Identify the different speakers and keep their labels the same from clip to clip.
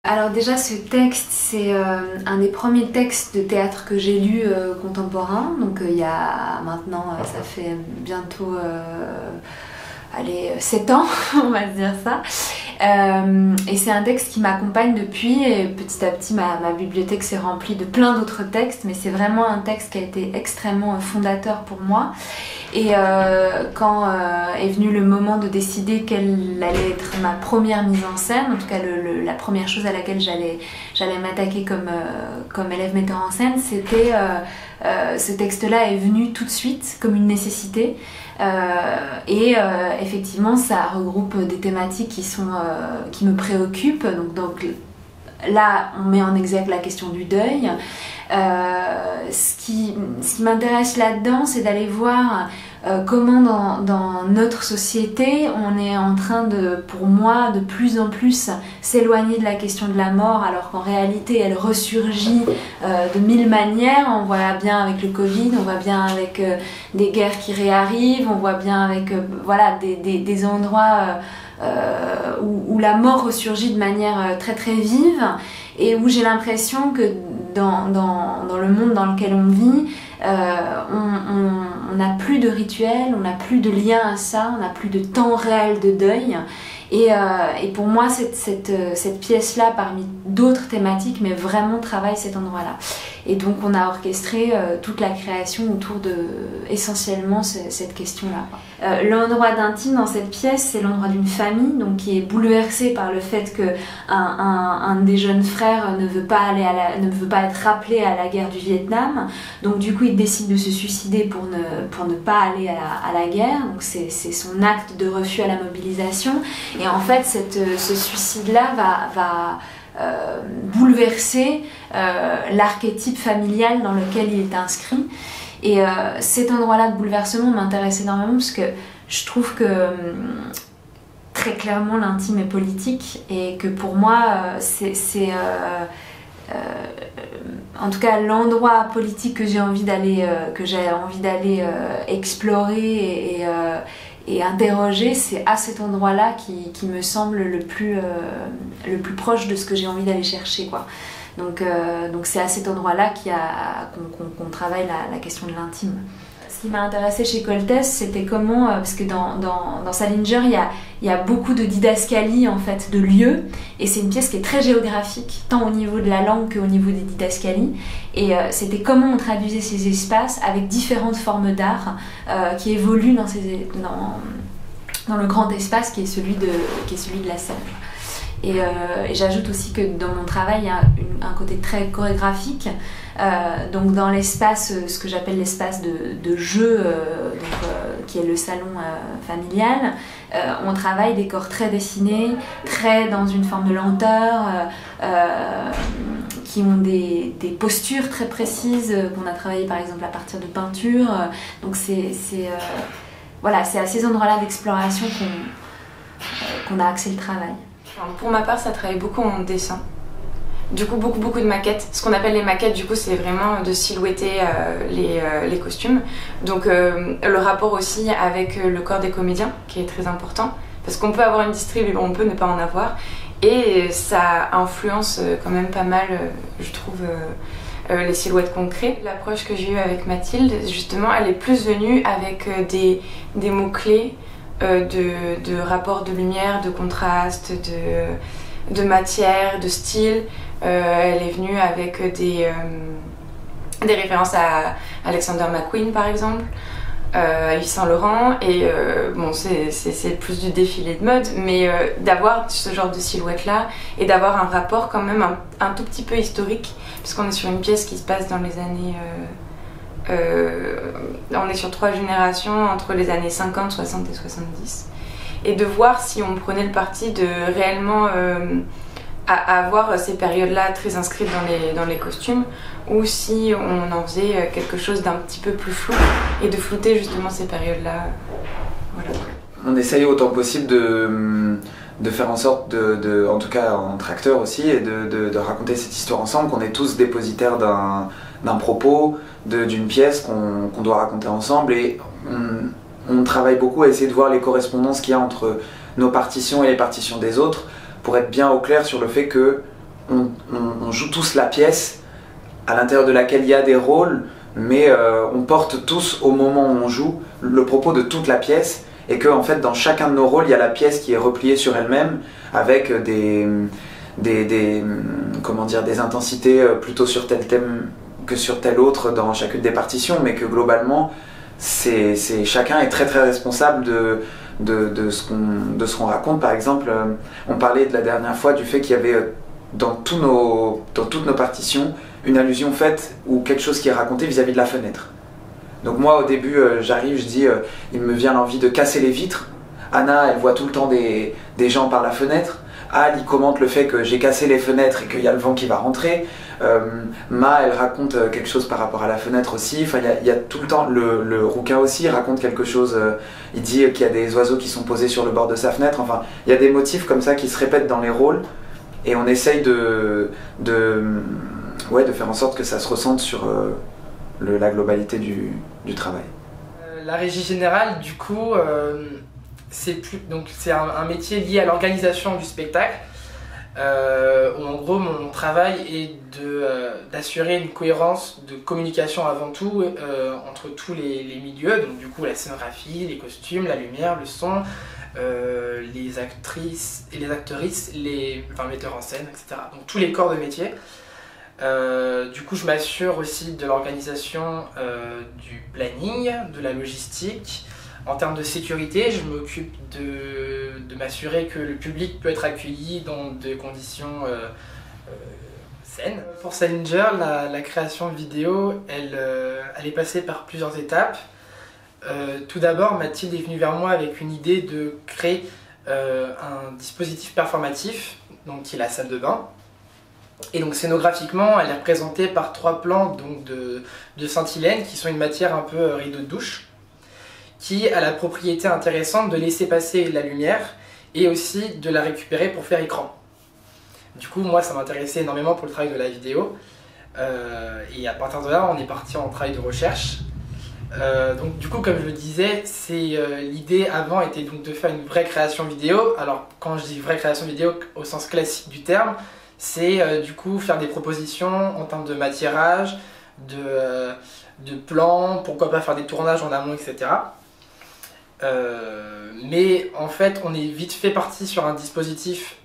Speaker 1: Alors déjà ce texte c'est un des premiers textes de théâtre que j'ai lu contemporain, donc il y a maintenant ça fait bientôt 7 ans on va dire ça, et c'est un texte qui m'accompagne depuis et petit à petit ma bibliothèque s'est remplie de plein d'autres textes, mais c'est vraiment un texte qui a été extrêmement fondateur pour moi. Et quand est venu le moment de décider quelle allait être ma première mise en scène, en tout cas la première chose à laquelle j'allais m'attaquer comme élève metteur en scène, c'était ce texte-là est venu tout de suite comme une nécessité. Effectivement ça regroupe des thématiques qui me préoccupent, donc là on met en exergue la question du deuil. Ce qui m'intéresse là-dedans, c'est d'aller voir comment dans notre société on est en train pour moi, de plus en plus s'éloigner de la question de la mort, alors qu'en réalité elle ressurgit de mille manières. On voit bien avec le Covid, on voit bien avec des guerres qui réarrivent, on voit bien avec voilà, des endroits où la mort ressurgit de manière très très vive, et où j'ai l'impression que dans le monde dans lequel on vit, on n'a plus de rituel, on n'a plus de lien à ça, on n'a plus de temps réel de deuil. Et pour moi, cette pièce-là, parmi d'autres thématiques, mais vraiment travaille cet endroit-là. Et donc on a orchestré toute la création autour de essentiellement cette question-là. L'endroit d'intime dans cette pièce, c'est l'endroit d'une famille donc qui est bouleversée par le fait que un des jeunes frères ne veut pas être rappelé à la guerre du Vietnam. Donc du coup, il décide de se suicider pour ne pas aller à la guerre. Donc c'est son acte de refus à la mobilisation. Et en fait, ce suicide-là va bouleverser l'archétype familial dans lequel il est inscrit. Et cet endroit-là de bouleversement m'intéresse énormément parce que je trouve que très clairement l'intime est politique, et que pour moi en tout cas l'endroit politique que j'ai envie d'aller explorer et interroger, c'est à cet endroit-là qui me semble le plus proche de ce que j'ai envie d'aller chercher, quoi. Donc c'est à cet endroit-là qu'on travaille la question de l'intime. Ce qui m'a intéressée chez Koltès, c'était comment, parce que dans Salinger, il y a beaucoup de didascalie en fait, de lieux, et c'est une pièce qui est très géographique, tant au niveau de la langue qu'au niveau des didascalies, et c'était comment on traduisait ces espaces avec différentes formes d'art qui évoluent dans le grand espace qui est celui de la scène. Et j'ajoute aussi que dans mon travail, il y a un côté très chorégraphique. Donc dans l'espace, ce que j'appelle l'espace de jeu, qui est le salon familial, on travaille des corps très dessinés, très dans une forme de lenteur, qui ont des postures très précises, qu'on a travaillé par exemple à partir de peintures. Donc voilà, c'est à ces endroits-là d'exploration qu'on a axé le travail.
Speaker 2: Pour ma part, ça travaille beaucoup en dessin. Du coup, beaucoup de maquettes. Ce qu'on appelle les maquettes, du coup, c'est vraiment de silhouetter les costumes. Donc, le rapport aussi avec le corps des comédiens, qui est très important. Parce qu'on peut avoir une distrib, on peut ne pas en avoir. Et ça influence quand même pas mal, je trouve, les silhouettes qu'on crée. L'approche que j'ai eue avec Mathilde, justement, elle est plus venue avec des mots-clés, de rapport de lumière, de contraste, de matière, de style. Elle est venue avec des références à Alexander McQueen par exemple, à Yves Saint Laurent, et bon, c'est plus du défilé de mode, mais d'avoir ce genre de silhouette là et d'avoir un rapport quand même un tout petit peu historique, puisqu'on est sur une pièce qui se passe dans les années on est sur 3 générations entre les années 50, 60 et 70, et de voir si on prenait le parti de réellement avoir ces périodes-là très inscrites dans les costumes, ou si on en faisait quelque chose d'un petit peu plus flou, et de flouter justement ces périodes-là. Voilà.
Speaker 3: On essaye autant possible de faire en sorte, en tout cas entre acteurs aussi, et de raconter cette histoire ensemble, qu'on est tous dépositaires d'un propos, d'une pièce qu'on doit raconter ensemble, et on travaille beaucoup à essayer de voir les correspondances qu'il y a entre nos partitions et les partitions des autres, pour être bien au clair sur le fait que on joue tous la pièce à l'intérieur de laquelle il y a des rôles, mais on porte tous au moment où on joue le propos de toute la pièce, et que en fait dans chacun de nos rôles il y a la pièce qui est repliée sur elle-même avec comment dire, des intensités plutôt sur tel thème que sur tel autre dans chacune des partitions, mais que globalement chacun est très très responsable de ce qu'on raconte. Par exemple, on parlait de la dernière fois du fait qu'il y avait dans toutes nos partitions une allusion faite ou quelque chose qui est raconté vis-à-vis de la fenêtre. Donc moi au début j'arrive, je dis il me vient l'envie de casser les vitres. Anna elle voit tout le temps des gens par la fenêtre. Al il commente le fait que j'ai cassé les fenêtres et qu'il y a le vent qui va rentrer. Ma elle raconte quelque chose par rapport à la fenêtre aussi. Enfin il y a tout le temps, le rouquin aussi raconte quelque chose. Il dit qu'il y a des oiseaux qui sont posés sur le bord de sa fenêtre. Enfin il y a des motifs comme ça qui se répètent dans les rôles. Et on essaye de faire en sorte que ça se ressente sur la globalité du travail.
Speaker 4: La régie générale, du coup, c'est un métier lié à l'organisation du spectacle, où en gros mon travail est d'assurer une cohérence de communication avant tout entre tous les milieux, donc du coup la scénographie, les costumes, la lumière, le son, les actrices et les actrices, les metteurs en scène, etc. Donc tous les corps de métier. Du coup je m'assure aussi de l'organisation du planning, de la logistique. En termes de sécurité, je m'occupe de m'assurer que le public peut être accueilli dans des conditions saines. Pour Salinger, la création vidéo, elle est passée par plusieurs étapes. Tout d'abord, Mathilde est venue vers moi avec une idée de créer un dispositif performatif, donc qui est la salle de bain. Et donc scénographiquement, elle est représentée par 3 plans donc de Sainte-Hélène, qui sont une matière un peu rideau de douche, qui a la propriété intéressante de laisser passer la lumière et aussi de la récupérer pour faire écran. Du coup, moi, ça m'intéressait énormément pour le travail de la vidéo. Et à partir de là, on est parti en travail de recherche. Donc du coup, comme je le disais, l'idée avant était donc de faire une vraie création vidéo. Alors quand je dis vraie création vidéo au sens classique du terme, c'est du coup faire des propositions en termes de matirage, de plans, pourquoi pas faire des tournages en amont, etc. Mais en fait, on est vite fait parti sur un dispositif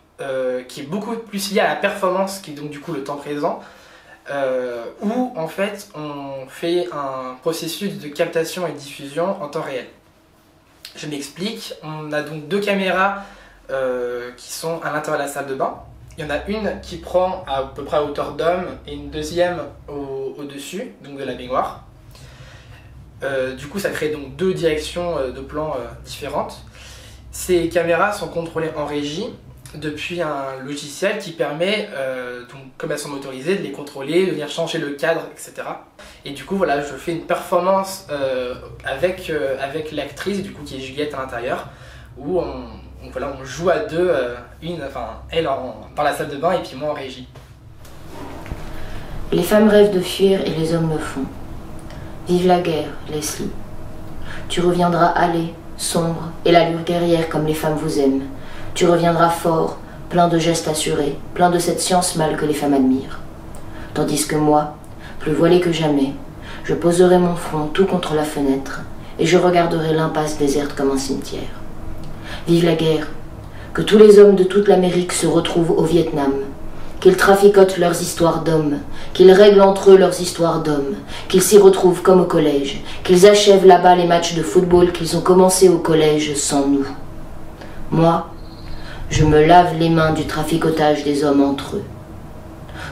Speaker 4: qui est beaucoup plus lié à la performance, qui est donc du coup le temps présent, où en fait on fait un processus de captation et diffusion en temps réel. Je m'explique, on a donc 2 caméras qui sont à l'intérieur de la salle de bain. Il y en a une qui prend à peu près à hauteur d'homme et une deuxième au-dessus, donc de la baignoire. Du coup ça crée donc 2 directions de plans différentes. Ces caméras sont contrôlées en régie depuis un logiciel qui permet, donc, comme elles sont motorisées, de les contrôler, de venir changer le cadre, etc. Et du coup voilà, je fais une performance avec l'actrice du coup qui est Juliette à l'intérieur, où on joue à 2, elle dans la salle de bain et puis moi en régie.
Speaker 5: Les femmes rêvent de fuir et les hommes le font. Vive la guerre, Leslie. Tu reviendras allé, sombre, et l'allure guerrière comme les femmes vous aiment. Tu reviendras fort, plein de gestes assurés, plein de cette science mâle que les femmes admirent. Tandis que moi, plus voilée que jamais, je poserai mon front tout contre la fenêtre et je regarderai l'impasse déserte comme un cimetière. Vive la guerre, que tous les hommes de toute l'Amérique se retrouvent au Vietnam, qu'ils traficotent leurs histoires d'hommes, qu'ils règlent entre eux leurs histoires d'hommes, qu'ils s'y retrouvent comme au collège, qu'ils achèvent là-bas les matchs de football qu'ils ont commencés au collège sans nous. Moi, je me lave les mains du traficotage des hommes entre eux.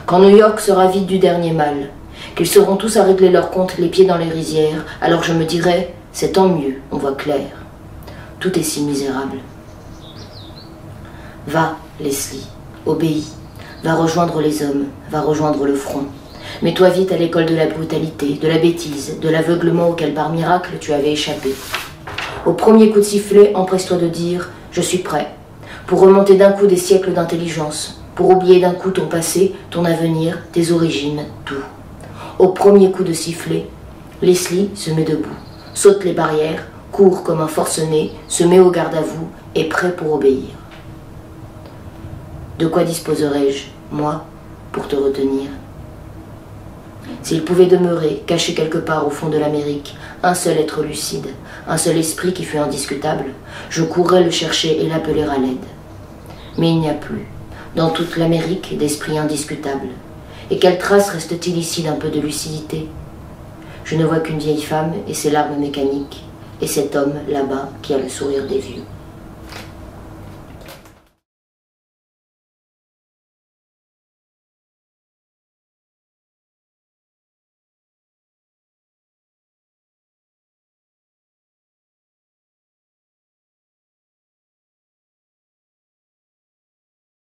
Speaker 5: Quand New York sera vide du dernier mal, qu'ils seront tous à régler leurs comptes les pieds dans les rizières, alors je me dirai, c'est tant mieux, on voit clair. Tout est si misérable. Va, Leslie, obéis. Va rejoindre les hommes, va rejoindre le front. Mets-toi vite à l'école de la brutalité, de la bêtise, de l'aveuglement auquel par miracle tu avais échappé. Au premier coup de sifflet, empresse-toi de dire « Je suis prêt », pour remonter d'un coup des siècles d'intelligence, pour oublier d'un coup ton passé, ton avenir, tes origines, tout. Au premier coup de sifflet, Leslie se met debout, saute les barrières, court comme un forcené, se met au garde à vous et prêt pour obéir. De quoi disposerai-je, moi, pour te retenir. S'il pouvait demeurer, caché quelque part au fond de l'Amérique, un seul être lucide, un seul esprit qui fût indiscutable, je courrais le chercher et l'appeler à l'aide. Mais il n'y a plus, dans toute l'Amérique, d'esprit indiscutable. Et quelle trace reste-t-il ici d'un peu de lucidité? Je ne vois qu'une vieille femme et ses larmes mécaniques, et cet homme là-bas qui a le sourire des vieux.